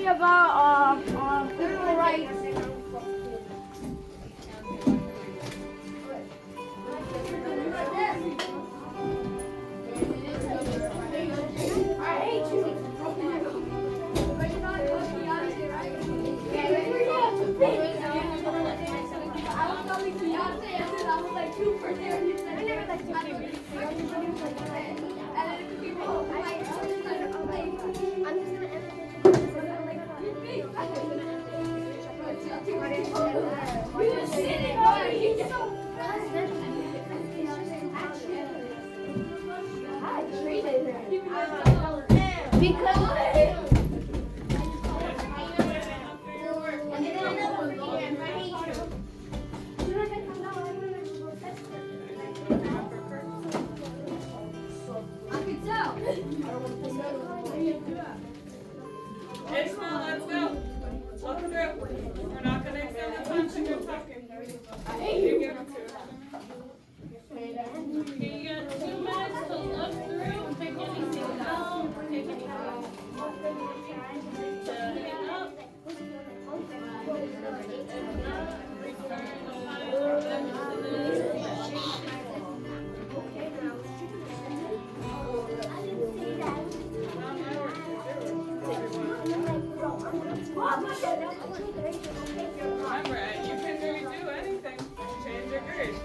me about equal rights. I hate you. But you're not talking honestly, right? I was calling Beyonce and then I was like two for there. I never like two for and then the people I'm just gonna end the you were sitting on it. I treated her. Because Ishmael, let's go. Look through. We're not going to extend the time that you're talking. You give it to him. Okay, you got 2 minutes to look through, pick anything out, take anything out. To hang up. If not, return the file back to the Remember, you can redo anything. Change your grade.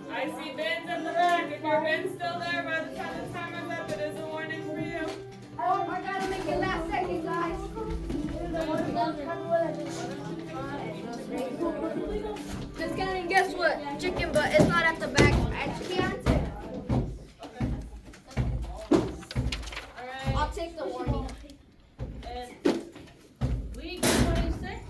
I see bins at the back. If your bin's still there by the time the timer's up, it is a warning for you. oh, I gotta make it last second, guys. Just kidding, guess what? Chicken butt is not at the back. It's Beyonce. Alright. I'll take the warning. And week 26.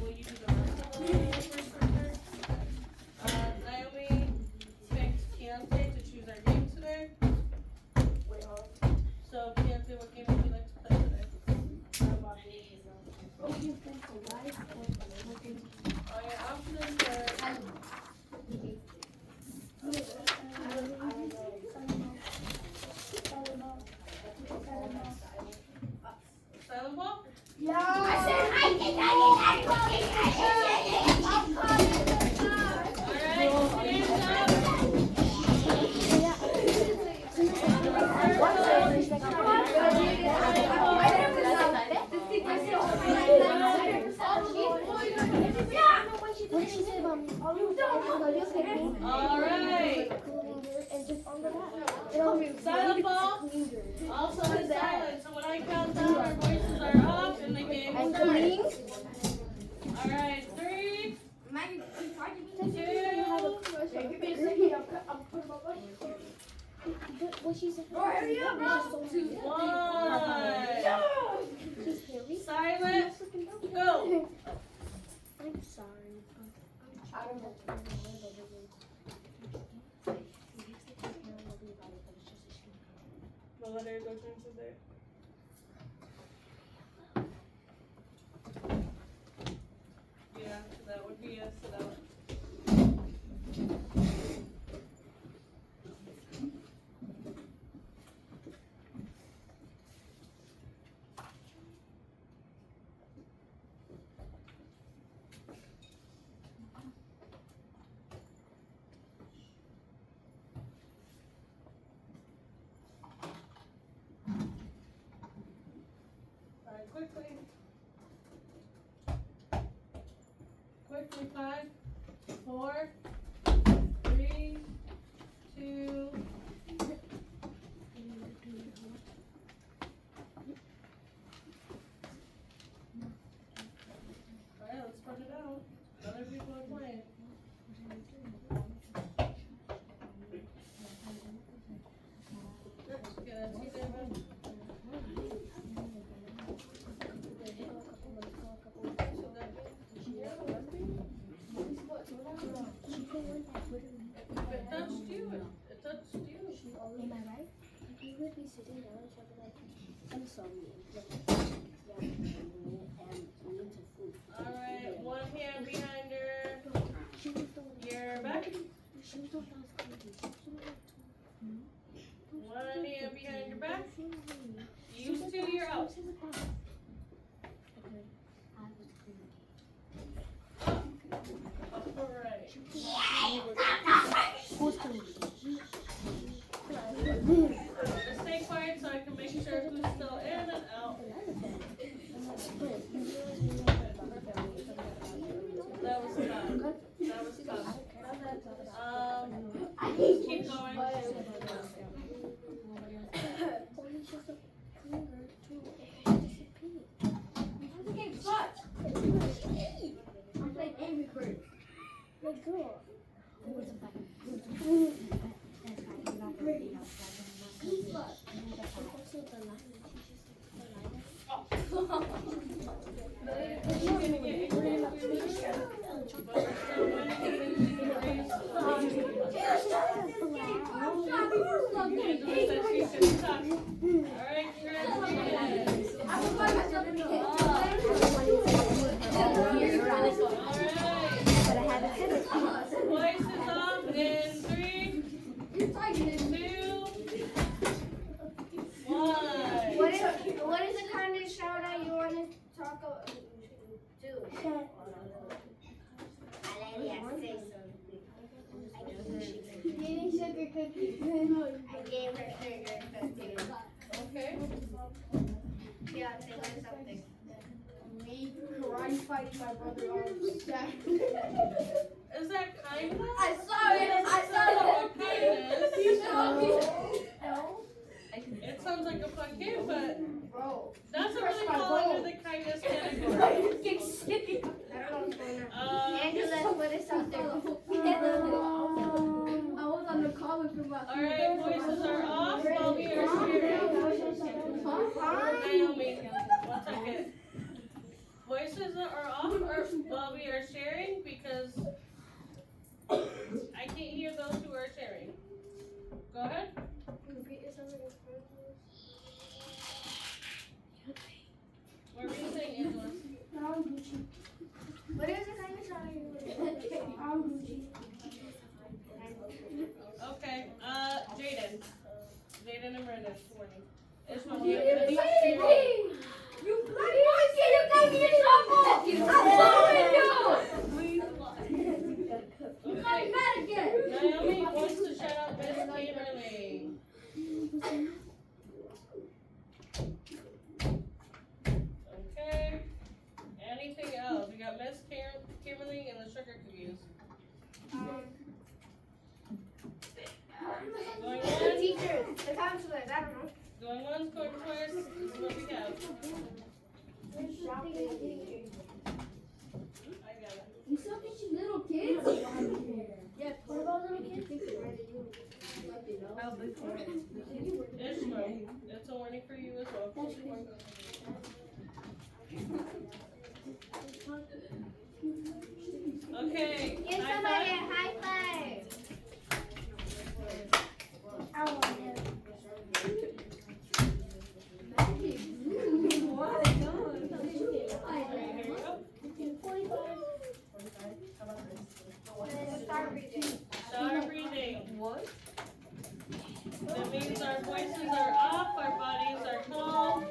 Will you do the rest of the first quarter? Naomi picked Keontae to choose our game today. So Keontae, what game would you like to play today? Oh, your options are silent ball? Yeah. I said I think I What did she say about me? All right. Silent ball. Also is silent. So when I count down, our voices are off and the game And starts. clean. All right, 3, 2, What she said? hurry up, Mom. 1. She's hairy. Silent. Go. I'm sorry. What letter go chances there? Yeah, so that would be yes. So that would. quickly. Quickly, 5, 4, 3, 2. Alright, let's put it out. Other people are playing. Okay, that's you, David. If it touched you, it touched you. Am I right? You would be sitting down and she'll be like, I'm sorry. Alright, one hand behind her. She was the one. Your back. She was the one that was crazy. She was like, One hand behind your back. She Use was 2, you're out. She was back. Okay. I was crazy. Alright. Who's crazy? Just stay quiet so I can make sure who's still in and out. That was tough. That was tough. Keep going. How's the game suck? I'm playing Angry Birds. Like, girl. Alright, congratulations. Voice is off in 3, 2, 1. What is the kind of shout out you want to talk about? Do. Eating sugar cookies. I gave her sugar cookies. Okay. Yeah, say something. Me karate fighting my brother on Saturday. Is that kindness? I saw it. I saw it. Kindness. You saw me. No. It sounds like a fun game, but Bro. doesn't really fall under the kindness category. I don't know what's going on. Angela, what is something? I was on the call with him. Alright, voices are off while we are sharing. Naomi, 1 second. Voices are off while we are sharing because I can't hear those who are sharing. Go ahead. Repeat yourself again. What were you saying, Angela? What is the kind of shout out you want? I'm Gucci. Okay, Jaden and Brenda, good morning. Ishmael, You do you have any? You bloody monkey! You got me in trouble! I'm sorry, you! You got me mad again! Naomi wants to shout out Miss Kimberly. Okay. Anything else? We got Miss Kimberly and the sugar cookies. Going The once, teachers, the counselors, I don't know. going once, going twice. This is what we have. I got it. You still teach little kids? Yeah, what about little kids? Ishmael, it's a warning for you as well. Okay. Give high somebody a five. high five. I want it. What? Start reading. Start breathing. What? That means our voices are off, our bodies are calm,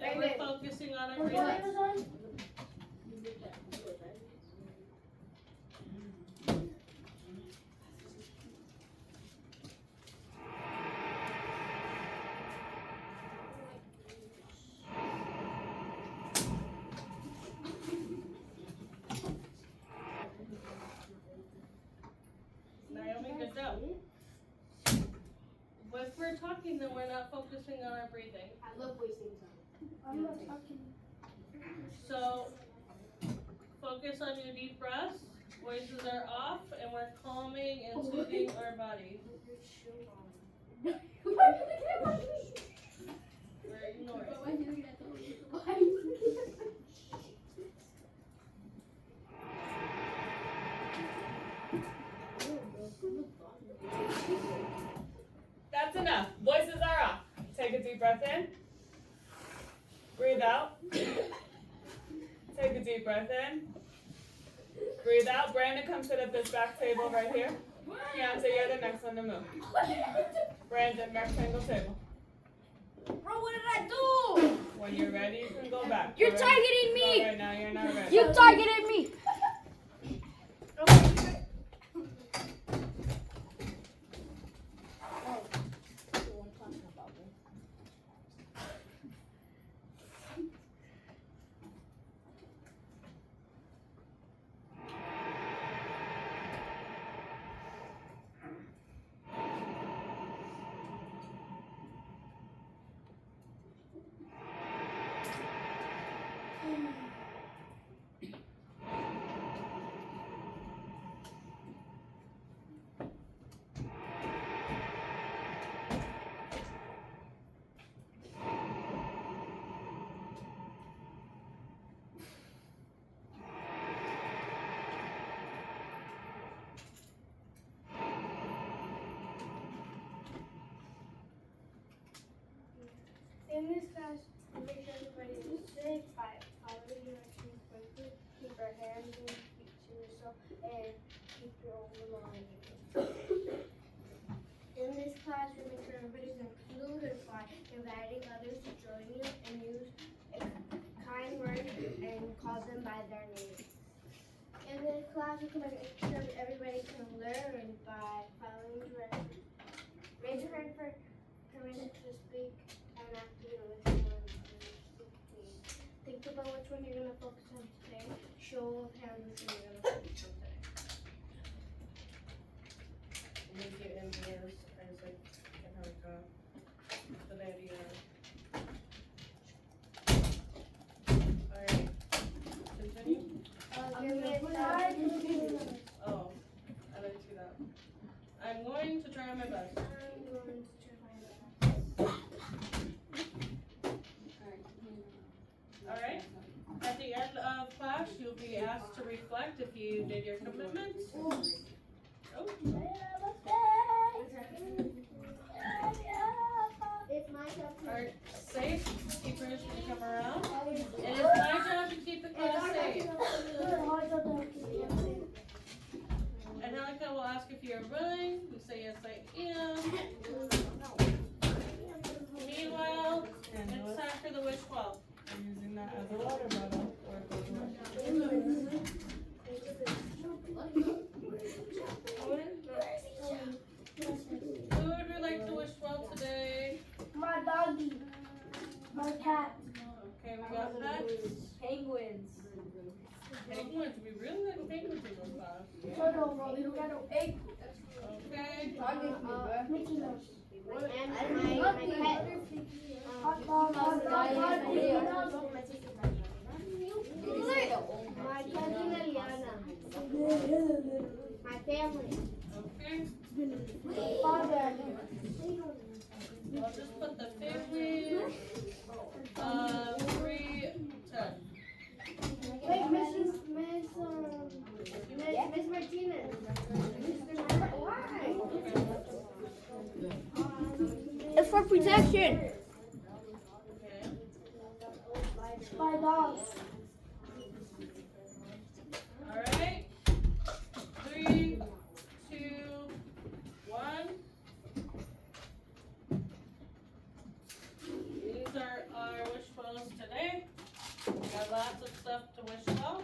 and we're focusing on our breathing. we're not focusing on our breathing. I love wasting time. I'm not talking. So focus on your deep breaths. Voices are off, and we're calming and soothing our body. We're ignoring. That's enough. Voices are off. Take a deep breath in. Breathe out. Take a deep breath in. Breathe out. Brandon, come sit at this back table right here. Keontae, you're the next one to move. Brandon, rectangle table. Bro, what did I do? When you're ready, you can go back. You're Go ready. targeting me. Not right now, you're not ready. You targeted me. In this class, make sure everybody is safe by following directions quickly. Keep our hands and feet to yourself and keep your overlong. In this class, we make sure everybody's included by inviting others to join you and use kind words and call them by their name. In this class, we can make sure everybody can learn by following directions. Raise your hand for permission to speak. And after you listen and think about which one you're gonna focus on today. Show of hands which one you're gonna focus on today. Make it in reverse, Isaac and Hanukkah. Valeria. Alright. Continue. Oh, I didn't see that. I'm going to try my best. Alright. At the end of class, you'll be asked to reflect if you did your commitments. Oh. It's my job. Alright, safe. Keepers can come around. And it's my job to keep the class safe. And Hanukkah will ask if you're willing. You say yes, I am. Meanwhile, it's time for the wish well. I'm using that as a water bottle or it goes away. Who would we like to wish well today? My doggy. My cat. Okay, we got pets. Penguins. Penguins. We really like penguins in this class. Turtle. We don't got no egg. Okay. Mickey Mouse. And my pet. Hot dog. My cousin Eliana. My family. Okay. Father. I'll just put the family. 310. Wait, Miss Martinez. Why? It's for protection. Okay. My dog. Alright. 3, 2, 1. These are our wish wells today. We got lots of stuff to wish well.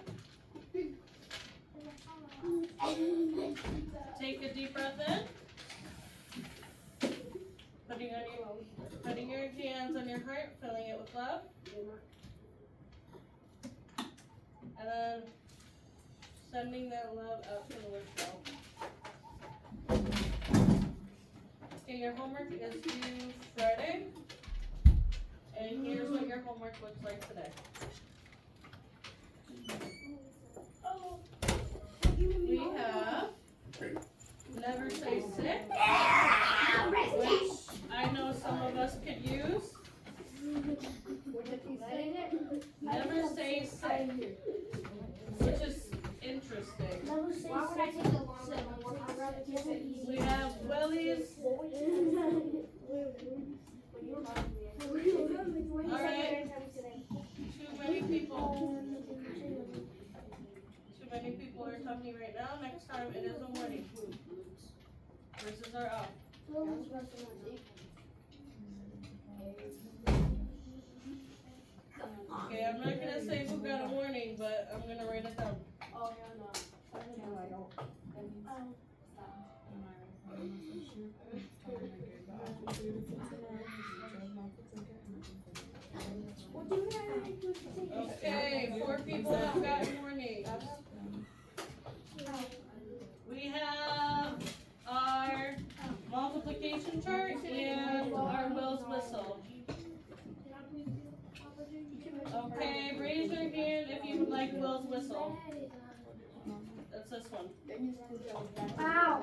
Take a deep breath in. Putting your hands on your heart, filling it with love. And then sending that love out to the wish well. Okay, your homework is due Friday. And here's what your homework looks like today. We have never say sick, which I know some of us could use. Never say sick, which is interesting. Why would I take a long one? I'd rather take it easy. We have willies. Alright, too many people are talking right now. Next time it is a morning. Voices are up. Okay, I'm not gonna say who got a warning, but I'm gonna write it down. Oh, no. No, I don't. Okay, 4 people have gotten warnings. We have our multiplication chart and our Will's whistle. Okay, raise your hand if you would like Will's whistle. That's this one. Ow!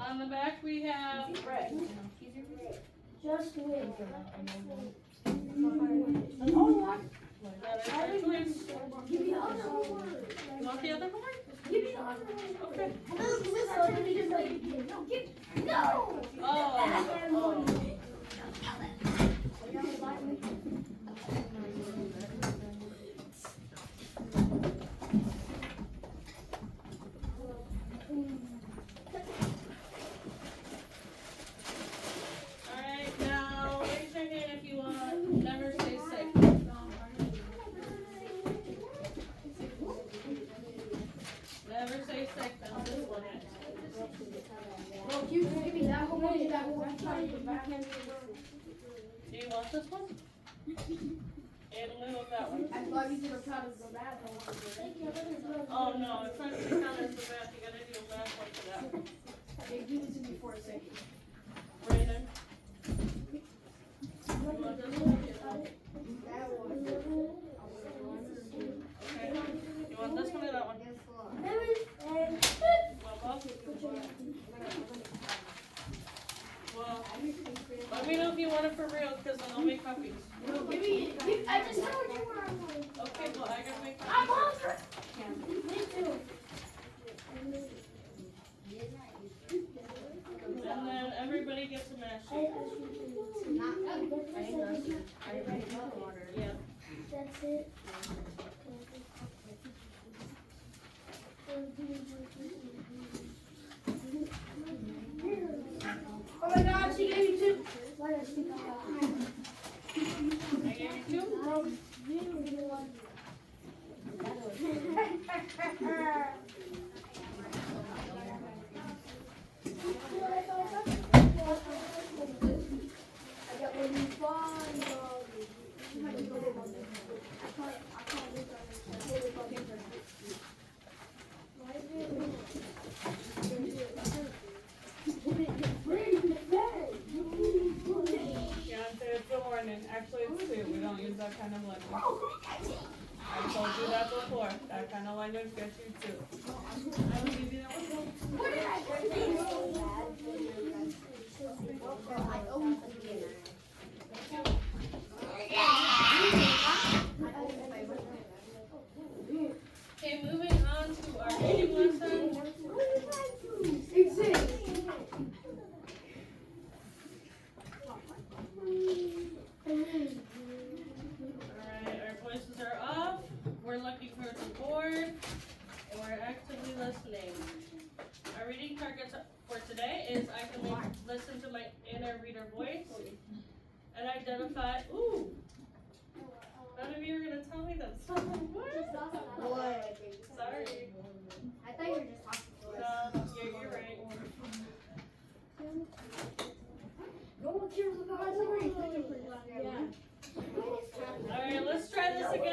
On the back we have Brett. Just wait. That is our choice. Give me the other one. You want the other one? Give me the other one. Okay. No! Oh. Alright, now raise your hand if you want never say sick. Never say sick, that's this one. No, you give me that one. You that one. Do you want this one? And a little of that one. I thought you did a proud of the bad one. Oh no, it's not gonna count as the math, you gotta do a math one for that. They give it to me for a second. Brandon? You want this one? That one. Okay. You want this one or that one? Well, let me know if you want it for real, because then I'll make copies. I just know what you want. Okay, well, I gotta make I'm copies. hungry. Me too. And then everybody gets a math sheet. Yeah. That's it. Oh my God, she gave you two. I gave you two? Yeah, it's a warning. Actually, it's 2. We don't use that kind of language. I told you that before. That kind of language gets you 2. I will give you that one. Okay, moving on to our reading lesson. Alright, our voices are off. We're looking towards the board. And we're actively listening. Our reading targets for today is I can listen to my inner reader voice and identify, ooh, none of you are going to tell me that song. What? Sorry. I thought you were just talking to us. No, yeah, you're right. No one cares about my Alright, let's try this again.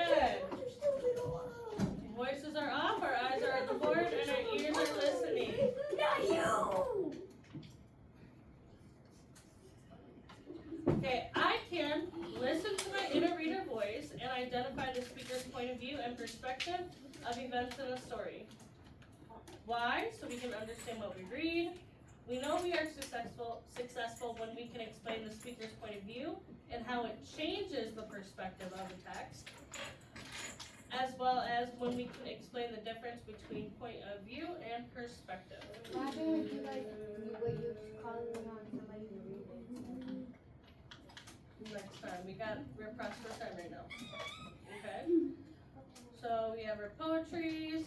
perspective of events in a story. Why? So we can understand what we read. We know we are successful when we can explain the speaker's point of view and how it changes the perspective of a text, as well as when we can explain the difference between point of view and perspective. What happened when you like what you're calling on somebody to read it? Next time, we're pressed for time right now. Okay? So we have our poetries,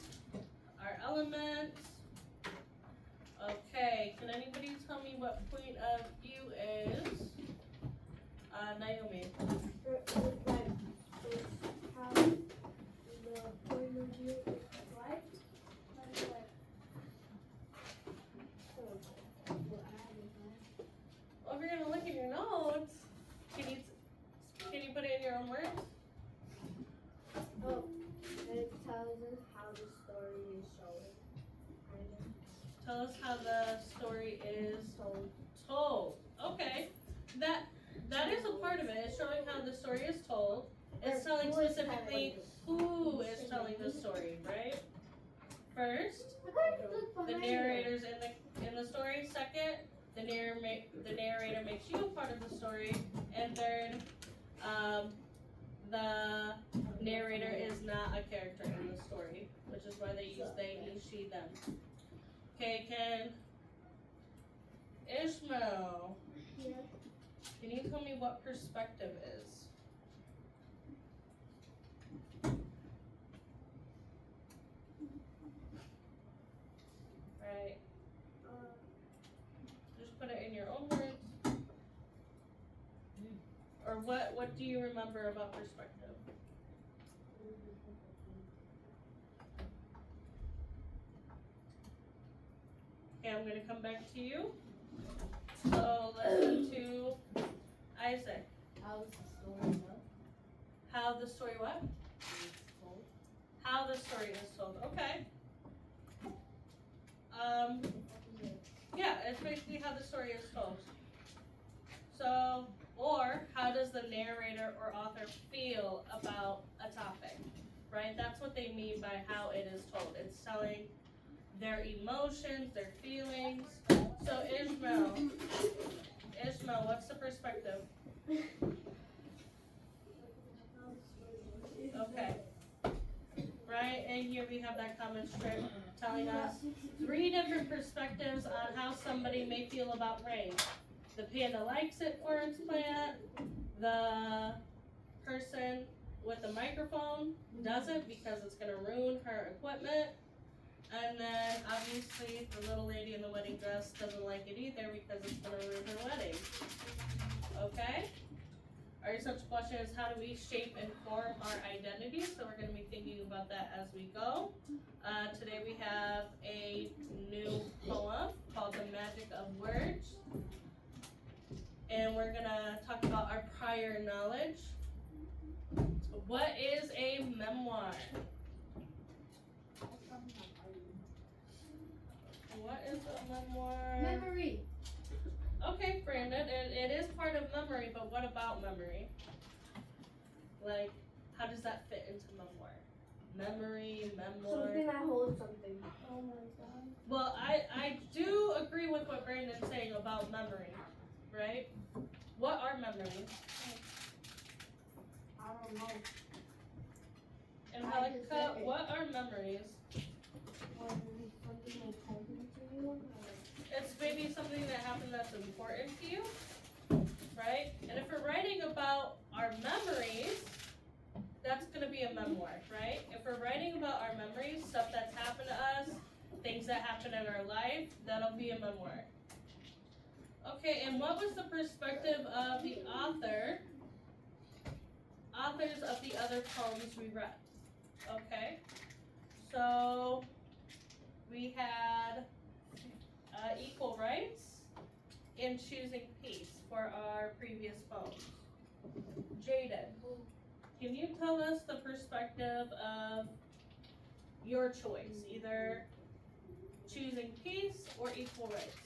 our elements. Okay, can anybody tell me what point of view is? Naomi. It's like it's how the point of view is like. Well, if you're gonna look at your notes, can you put it in your own words? Oh, it tells us how the story is showing. Kind of. Tell us how the story is told. Okay, that is a part of it. It's showing how the story is told. It's telling specifically who is telling the story, right? First, the narrator's in the story. Second, the narrator makes you a part of the story. And third, the narrator is not a character in the story, which is why they use they, he, she, them. Okay, can Ishmael, Yeah. can you tell me what perspective is? Right. Just put it in your own words. Or what do you remember about perspective? Okay, I'm gonna come back to you. So listen to Isaac. How is the story though? How the story what? Told. How the story is told. Okay. Yeah, it's basically how the story is told. So, or how does the narrator or author feel about a topic, right? That's what they mean by how it is told. It's telling their emotions, their feelings. So Ishmael, what's the perspective? Okay. Right, and here we have that comment strip telling us 3 different perspectives on how somebody may feel about rain. The panda likes it for its plant. The person with the microphone doesn't because it's gonna ruin her equipment. And then obviously the little lady in the wedding dress doesn't like it either because it's gonna ruin her wedding. Okay? Our research question is how do we shape and form our identity? So we're gonna be thinking about that as we go. Today we have a new poem called The Magic of Words. And we're gonna talk about our prior knowledge. What is a memoir? What is a memoir? Memory. Okay, Brandon, it is part of memory, but what about memory? Like, how does that fit into memoir? Memory, memoir. Something that holds something. Oh my god. Well, I do agree with what Brandon's saying about memory, right? What are memories? I don't know. And I just Halika, said it. what are memories? When something is happening to you. It's maybe something that happened that's important to you, right? And if we're writing about our memories, that's gonna be a memoir, right? If we're writing about our memories, stuff that's happened to us, things that happen in our life, that'll be a memoir. Okay, and what was the perspective of the authors of the other poems we read? Okay, so we had equal rights and choosing peace for our previous poems. Jaden, can you tell us the perspective of your choice, either choosing peace or equal rights?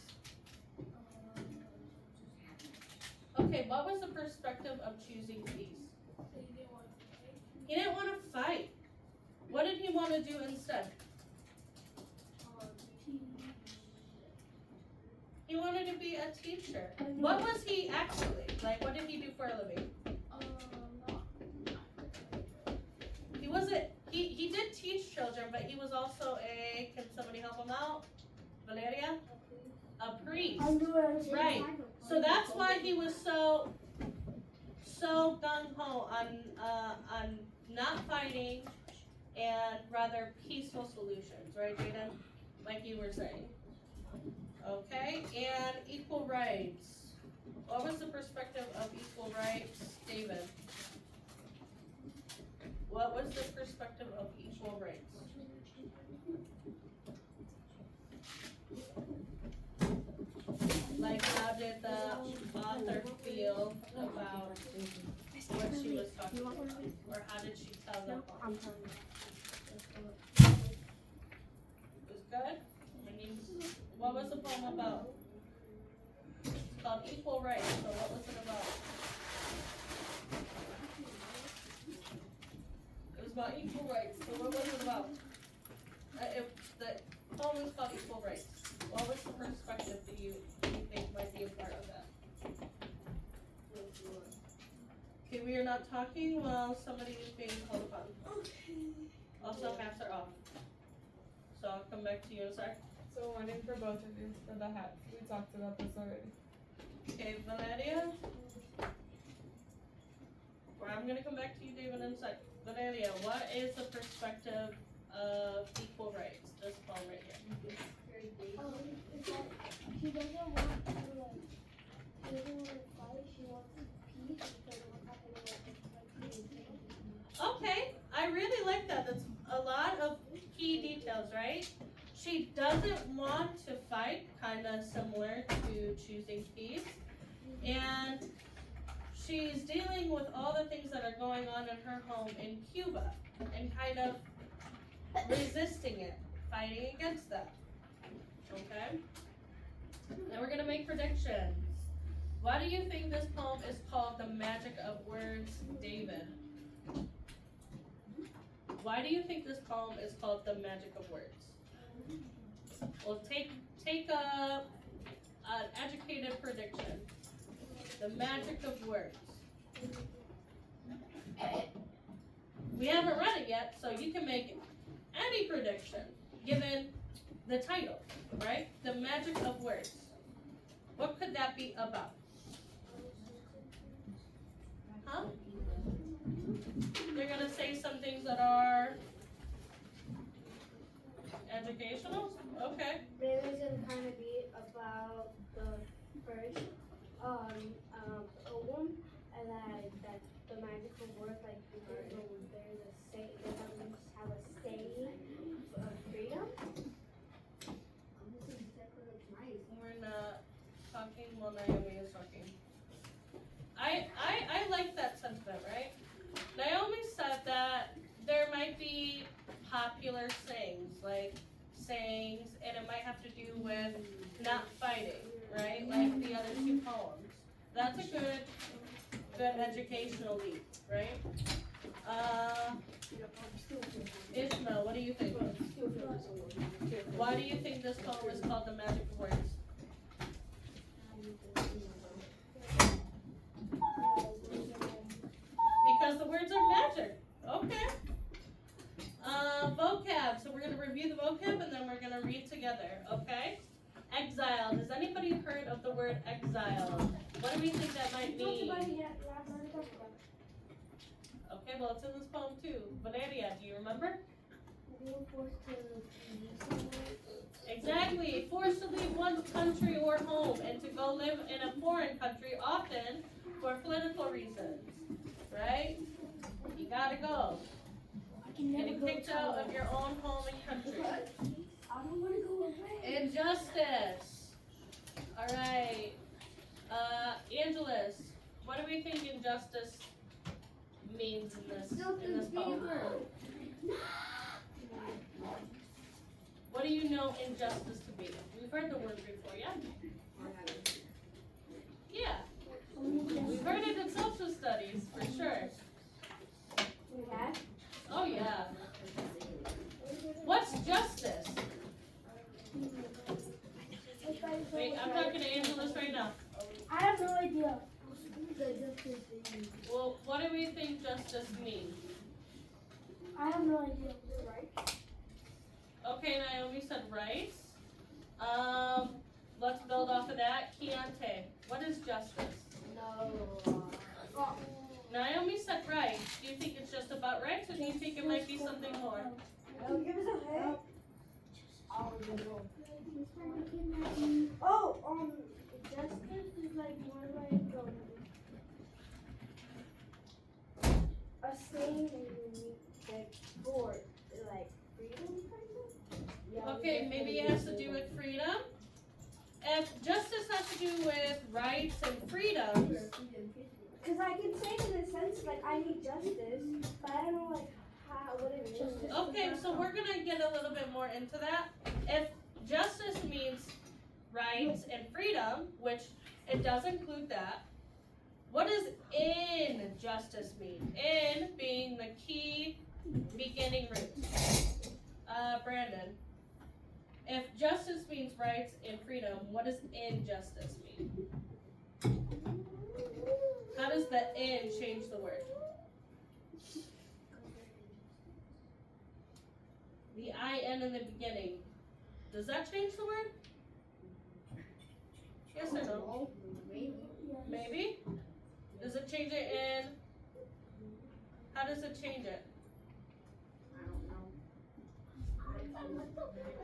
Okay, what was the perspective of choosing peace? He didn't want to fight. What did he want to do instead? He wanted to be a teacher. What was he actually? Like, what did he do for a living? He wasn't, he did teach children, but he was also can somebody help him out? Valeria? A priest. Right. So that's why he was so gung-ho on not fighting and rather peaceful solutions, right, Jaden? Like you were saying. Okay, and equal rights. What was the perspective of equal rights, David? What was the perspective of equal rights? Like, how did the author feel about what she was talking about? Or how did she tell them? It was good? What was the poem about? It's called Equal Rights, so what was it about? It was about equal rights, so what was it about? The poem is called Equal Rights. What was the perspective that you think might be a part of that? Okay, we are not talking while somebody is being called upon. Also, hats are off. So I'll come back to you in a sec. So warning for both of you for the hats. We talked about this already. Okay, Valeria. Or I'm gonna come back to you, David, in a sec. Valeria, what is the perspective of equal rights? This poem right here. It's that she doesn't want to she doesn't want to fight. She wants peace because of what's happening with Okay, I really like that. That's a lot of key details, right? She doesn't want to fight, kind of similar to choosing peace. And she's dealing with all the things that are going on in her home in Cuba and kind of resisting it, fighting against that. Okay? Now we're going to make predictions. Why do you think this poem is called The Magic of Words, David? Why do you think this poem is called The Magic of Words? Well, take an educated prediction. The magic of words. We haven't read it yet, so you can make any prediction given the title, right? The magic of words. What could that be about? Huh? They're gonna say some things that are educational? Okay. Maybe it's gonna kind of be about the first poem, and that the magical word, like there's a say, they have a saying of freedom. We're not talking while Naomi is talking. I like that sentiment, right? Naomi said that there might be popular sayings, and it might have to do with not fighting, right? Like the other two poems. That's a good educational leap, right? Ishmael, what do you think? Why do you think this poem is called The Magic of Words? Because the words are magic. Okay. Vocab. So we're going to review the vocab and then we're going to read together. Okay? Exile. Has anybody heard of the word exile? What do we think that might mean? Okay, well it's in this poem too. Valeria, do you remember? Exactly. Forced to leave one's country or home and to go live in a foreign country, often for political reasons. Right? You gotta go. Getting kicked out of your own home and country. I don't want to go away. Injustice. Alright. Angeles, what do we think injustice means in this poem? What do you know injustice to be? We've heard the word before, yeah? Yeah. We've heard it in social studies, for sure. We have? Oh yeah. Wait, I'm talking to Angelus right now. I have no idea. Well, what do we think justice means? I have no idea. Right? Okay, Naomi said rights. Let's build off of that. Keontae, what is justice? No. Naomi said rights. Do you think it's just about rights, or do you think it might be something more? Give us a hint. Oh, justice is like more like a saying like for like freedom kind of. Okay, maybe it has to do with freedom. If justice has to do with rights and freedoms, Because I can say it in a sense like I need justice, but I don't know like how what it means. okay, so we're gonna get a little bit more into that. If justice means rights and freedom, which it does include that, what does injustice mean? In being the key beginning root. Brandon, if justice means rights and freedom, what does injustice mean? How does the in change the word? The IN in the beginning. Does that change the word? Yes or no? Maybe? Does it change it in? How does it change it?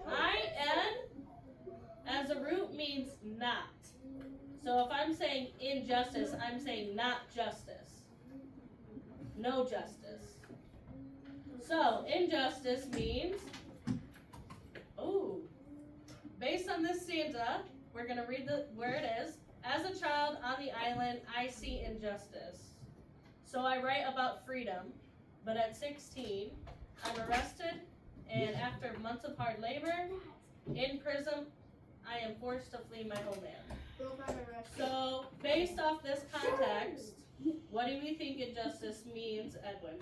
IN as a root means not. So if I'm saying injustice, I'm saying not justice. No justice. So injustice means, based on this stanza, we're going to read where it is. As a child on the island, I see injustice. So I write about freedom, but at 16, I'm arrested, and after months of hard labor, in prison, I am forced to flee my homeland. So, based off this context, what do we think injustice means, Edwin?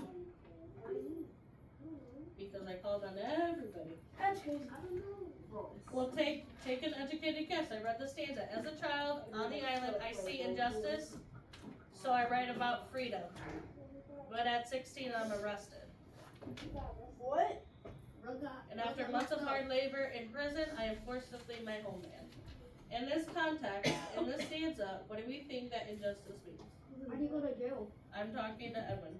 Because I called on everybody. That's crazy. I don't know. Well, take an educated guess. I read the stanza. As a child on the island, I see injustice, so I write about freedom. But at 16, I'm arrested. What? And after months of hard labor in prison, I am forced to flee my homeland. In this context, in this stanza, what do we think that injustice means? How do you go to jail? I'm talking to Edwin.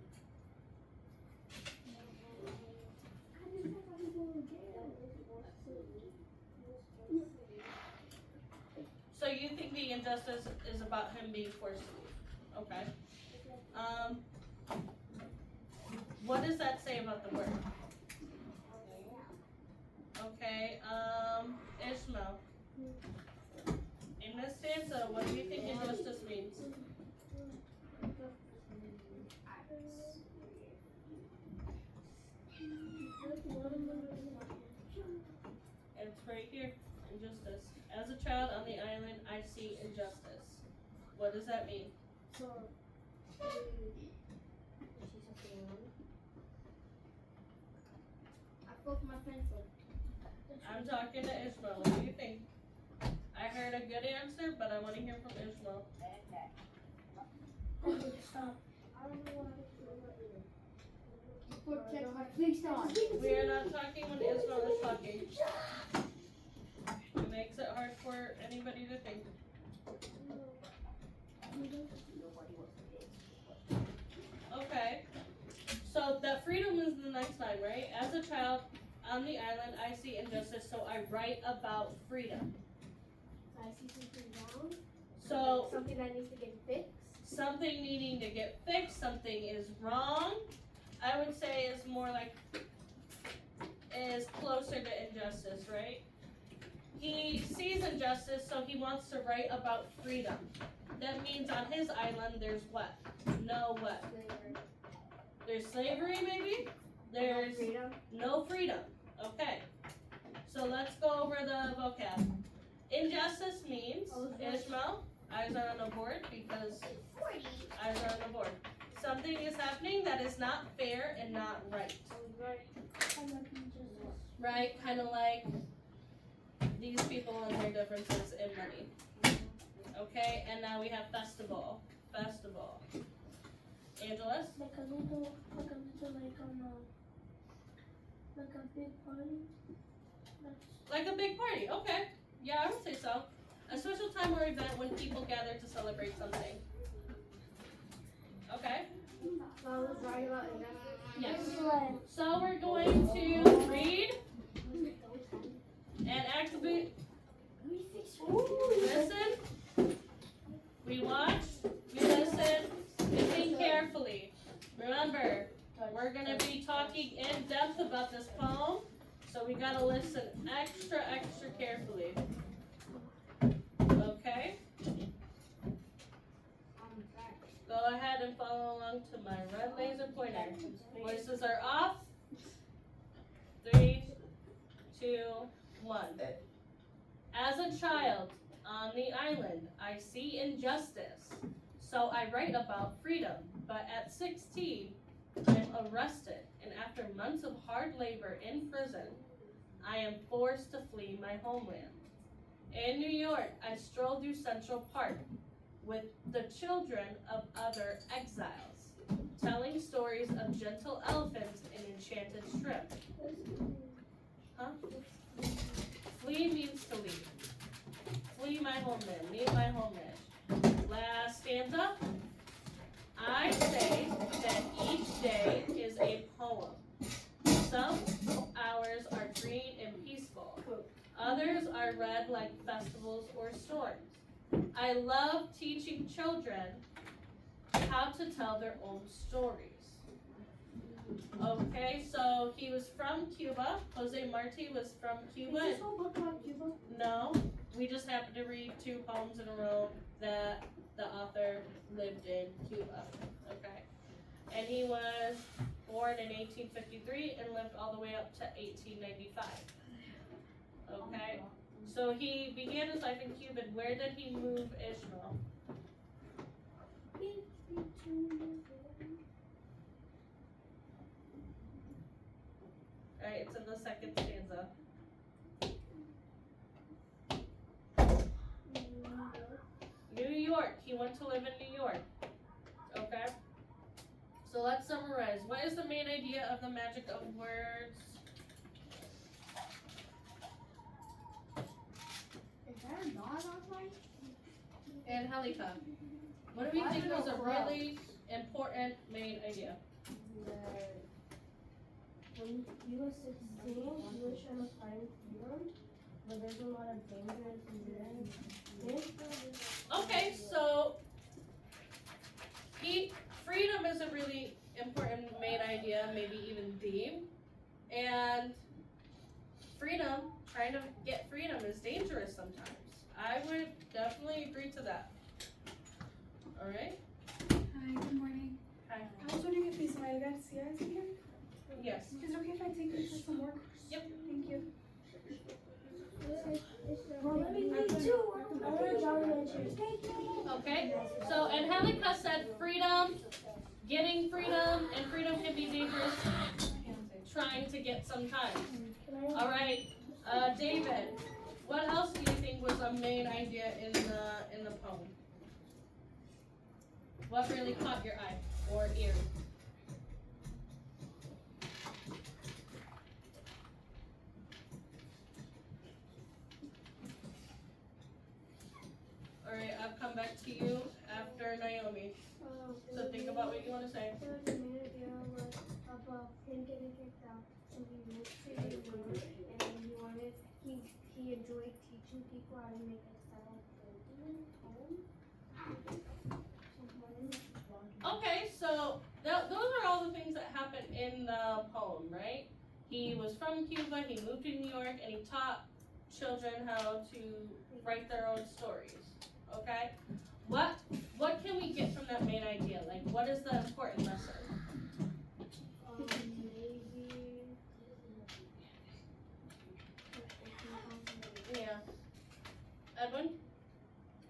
So you think the injustice is about him being forced to leave? Okay. What does that say about the word? Okay, Ishmael. In this stanza, what do you think injustice means? It's right here, injustice. As a child on the island, I see injustice. What does that mean? I broke my pencil. I'm talking to Ishmael. What do you think? I heard a good answer, but I want to hear from Ishmael. Stop. I don't know what Please stop. We are not talking when Ishmael is talking. It makes it hard for anybody to think. Okay. So that freedom is the next line, right? As a child on the island, I see injustice, so I write about freedom. I see something wrong. So Something that needs to get fixed. something needing to get fixed, something is wrong, I would say is more like, is closer to injustice, right? He sees injustice, so he wants to write about freedom. That means on his island, there's what? No what? There's slavery, maybe? There's Freedom. no freedom. Okay. So let's go over the vocab. Injustice means, Ishmael, eyes are on the board because eyes are on the board. Something is happening that is not fair and not right. Right? Kind of like these people and their differences in money. Okay, and now we have festival. Festival. Angeles? Like a little, like a big party. Like a big party, okay. Yeah, I would say so. A special time or event when people gather to celebrate something. Okay? So I was right about it. Yes. So we're going to read and actively listen. We watch, we listen, we think carefully. Remember, we're going to be talking in depth about this poem, so we got to listen extra carefully. Okay? Go ahead and follow along to my red laser pointer. Voices are off. 3, 2, 1. As a child on the island, I see injustice. So I write about freedom. But at 16, I'm arrested. And after months of hard labor in prison, I am forced to flee my homeland. In New York, I stroll through Central Park with the children of other exiles, telling stories of gentle elephants and enchanted shrimp. Huh? Flee means to leave. Flee my homeland, leave my homeland. Last stanza. I say that each day is a poem. Some hours are green and peaceful. Others are red like festivals or storms. I love teaching children how to tell their own stories. Okay, so he was from Cuba. Jose Marti was from Cuba. Is this whole book about Cuba? No, we just happened to read 2 poems in a row that the author lived in Cuba. Okay, and he was born in 1853 and lived all the way up to 1895. Okay. So he began his life in Cuba. Where did he move Ishmael? Alright, it's in the second stanza. New York. He went to live in New York. Okay. So let's summarize. What is the main idea of the magic of words? Angelica, what do we think was a really important main idea? When he was 16, he was trying to find freedom, but there's a lot of danger in doing it. Okay, so freedom is a really important main idea, maybe even theme. And freedom, trying to get freedom is dangerous sometimes. I would definitely agree to that. Alright? Hi, good morning. Hi. I was wondering if these Maria Garcias are here. Yes. Is it okay if I take them for some work? Yep. Thank you. Well, let me read too. I want to Jolly Ranchers. Okay, so Angelica said freedom, getting freedom, and freedom can be dangerous trying to get sometimes. Alright, David, what else do you think was a main idea in the poem? What really caught your eye or ear? Alright, I'll come back to you after Naomi. So think about what you want to say. The main idea was about him getting kicked out, so he moved to New York, and he enjoyed teaching people how to make style Okay, so those are all the things that happened in the poem, right? He was from Cuba, he moved to New York, and he taught children how to write their own stories. Okay? What can we get from that main idea? Like, what is the important lesson? Yeah. Edwin?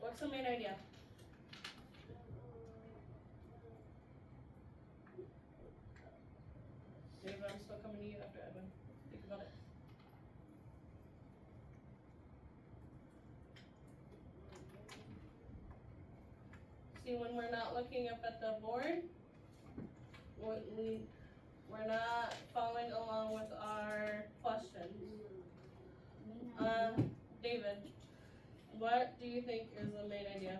What's the main idea? Dave, I'm still coming to you after Edwin. Think about it. See, when we're not looking up at the board, we're not following along with our questions. David, what do you think is the main idea?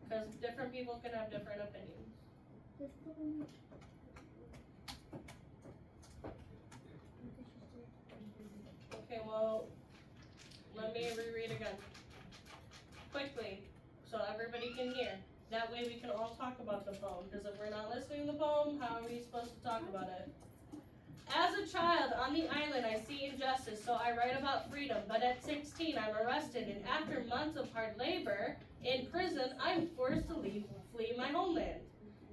Because different people can have different opinions. Okay, well, let me reread again. Quickly, so everybody can hear. That way we can all talk about the poem, because if we're not listening to the poem, how are we supposed to talk about it? As a child on the island, I see injustice, so I write about freedom. But at 16, I'm arrested, and after months of hard labor in prison, I'm forced to flee my homeland.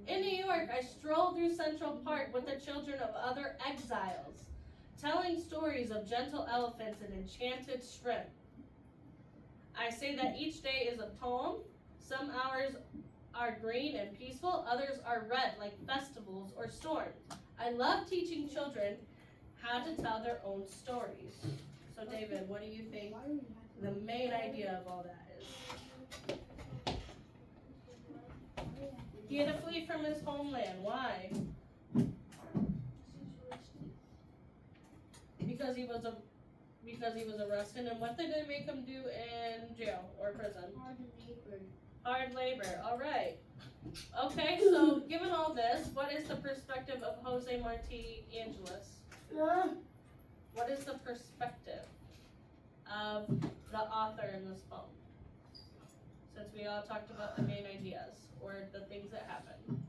In New York, I stroll through Central Park with the children of other exiles, telling stories of gentle elephants and enchanted shrimp. I say that each day is a poem. Some hours are green and peaceful, others are red like festivals or storms. I love teaching children how to tell their own stories. So David, what do you think the main idea of all that is? He had to flee from his homeland. Why? Because he was arrested, and what did they make him do in jail or prison? Hard labor. All right. Okay, so given all this, what is the perspective of Jose Marti Angeles? What is the perspective of the author in this poem? Since we all talked about the main ideas or the things that happen.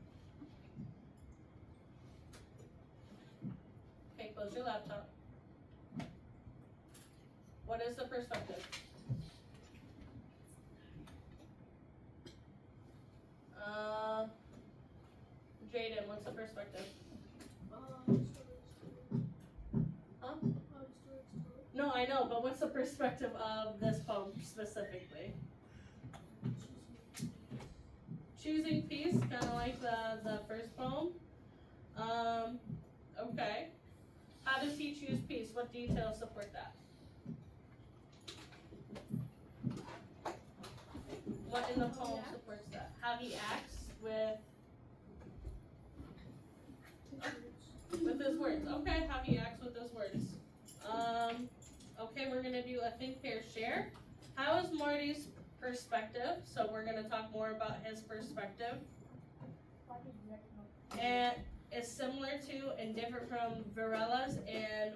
Okay, close your laptop. What is the perspective? Jaden, what's the perspective? Huh? No, I know, but what's the perspective of this poem specifically? Choosing peace, kind of like the first poem. Okay. How does he choose peace? What details support that? What in the poem supports that? How he acts with his words. Okay, how he acts with his words. Okay, we're gonna do a think, pair, share. How is Marty's perspective? So we're gonna talk more about his perspective. And it's similar to and different from Varela's and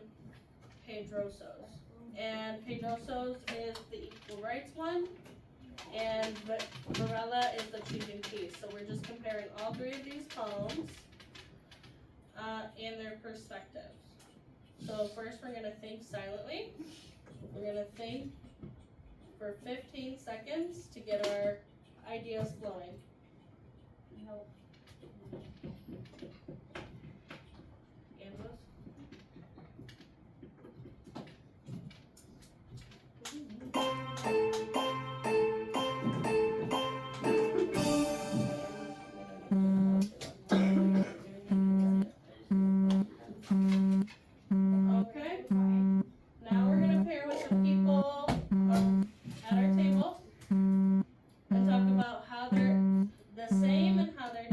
Pedroso's. And Pedroso's is the equal rights one. And Varela is the choosing peace. So we're just comparing all three of these poems and their perspectives. So first we're going to think silently. We're going to think for 15 seconds to get our ideas flowing. Angeles? Okay. Now we're gonna pair with the people at our table and talk about how they're the same and how they're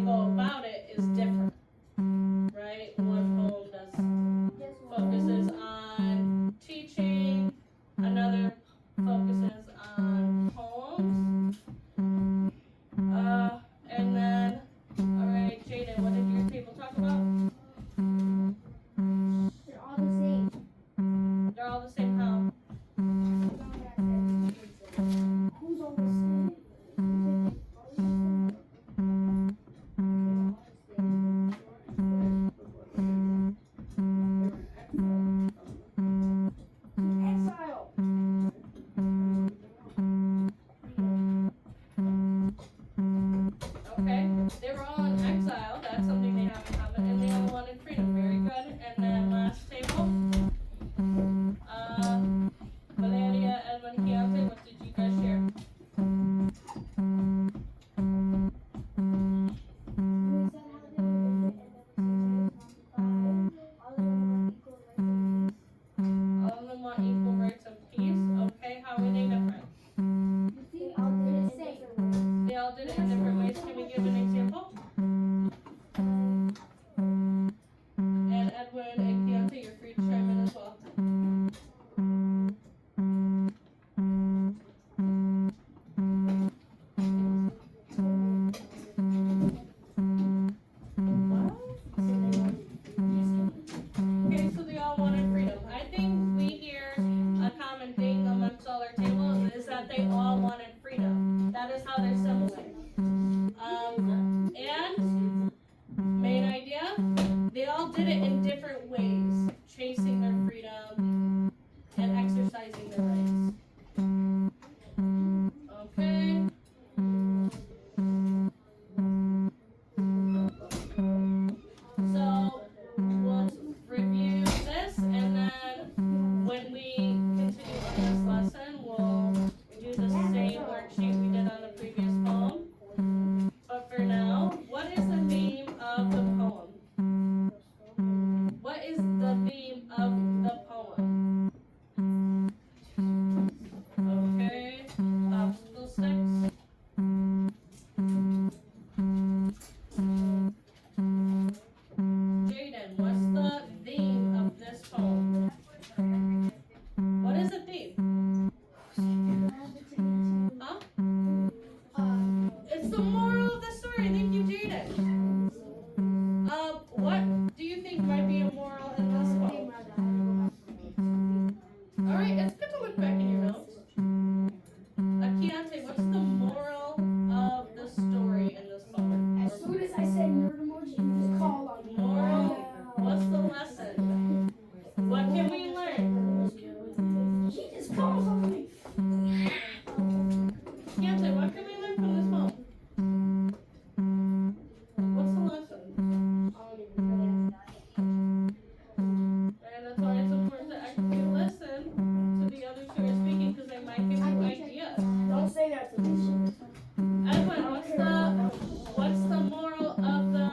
go about it is different, right? One poem focuses on teaching, another focuses on poems. And then, alright, Jaden, what did your table talk about? They're all the same. They're all the same how? Who's all the same? Exile. Okay, they were all in exile, that's something they have in common, and they all wanted freedom, very good. And then last table, Valeria, Edwin, Keontae, what did you guys share? All of them want equal rights and peace, okay, how are they different? They all did it in different ways, can we give an example? And Edwin and Keontae, you're free to chime in as well. Okay, so they all wanted freedom. I think we hear a common thing amongst all our table is that they all wanted freedom. That is how they're similar. And main idea, they all did it in different ways, chasing their freedom and exercising their rights. Okay. So we'll review this, and then when we continue on this lesson, we'll do the same worksheet we did on the previous poem. But for now, what is the theme of the poem? What is the theme of the poem? Okay, obstacle sticks. Jaden, what's the theme of this poem? What is the theme? Huh? It's the moral of the story. Thank you, Jaden. What do you think might be a moral in this poem? Alright, it's good to look back in your notes. Keontae, what's the moral of the story in this poem? As soon as I said nerd emoji, you just called on me. Moral, what's the lesson? What can we learn? He just called on me. Keontae, what can we learn from this poem? What's the lesson? And that's why it's important to actually listen to the others who are speaking, because they might give you ideas. Don't say that to me. Edwin, what's the moral of the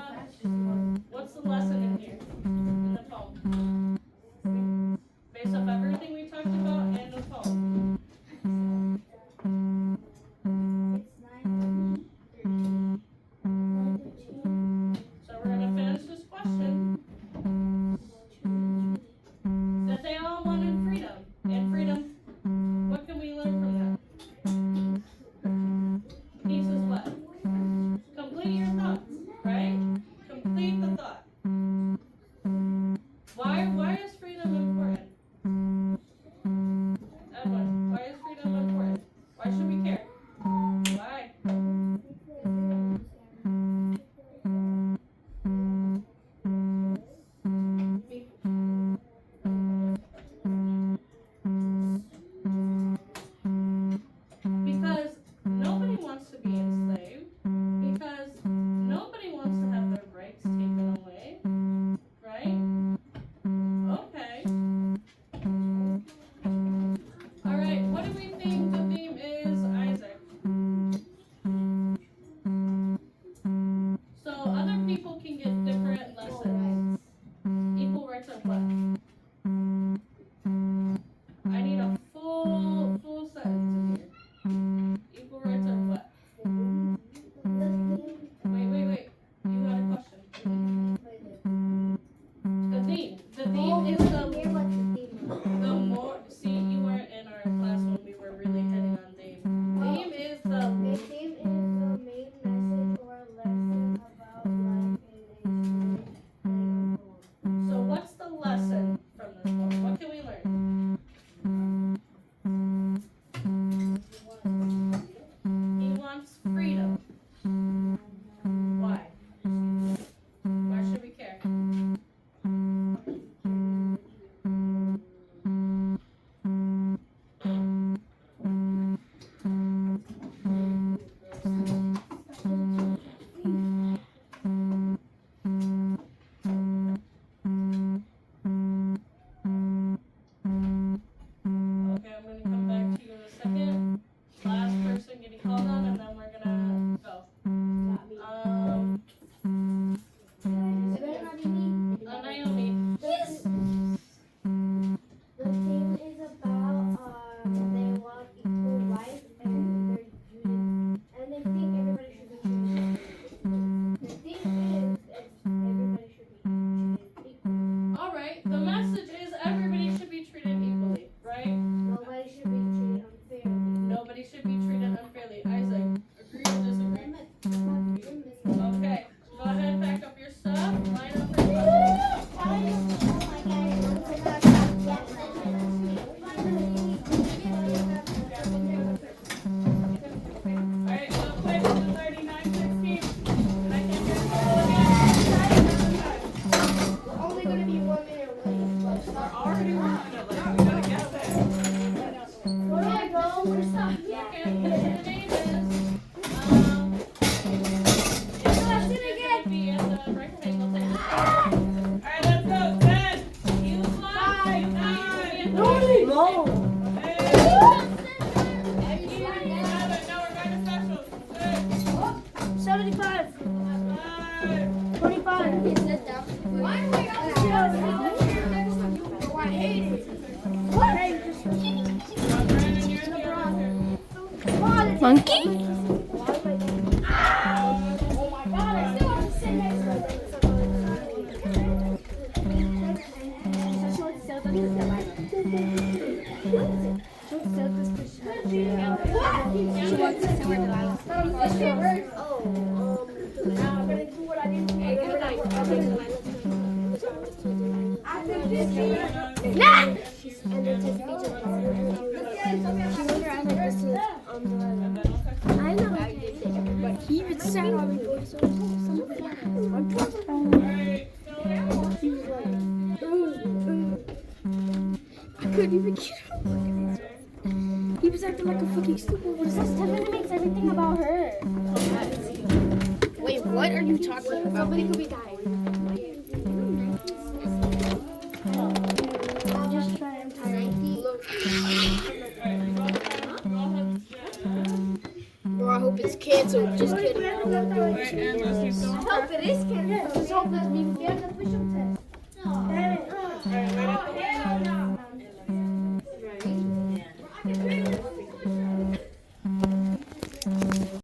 25. He said that. Why am I I hate it. What? Monkey? Oh my god, I still want to sit next to I know. But he even sat on me. I couldn't even get up. He was acting like a fucking stupid. What is that? Stephanie makes everything about her. Wait, what are you talking about? Somebody could be dying. I'm just trying to Bro, I hope it's canceled. Just kidding. I hope it is canceled. Just hope that we can get the push-up test. Alright, wait up.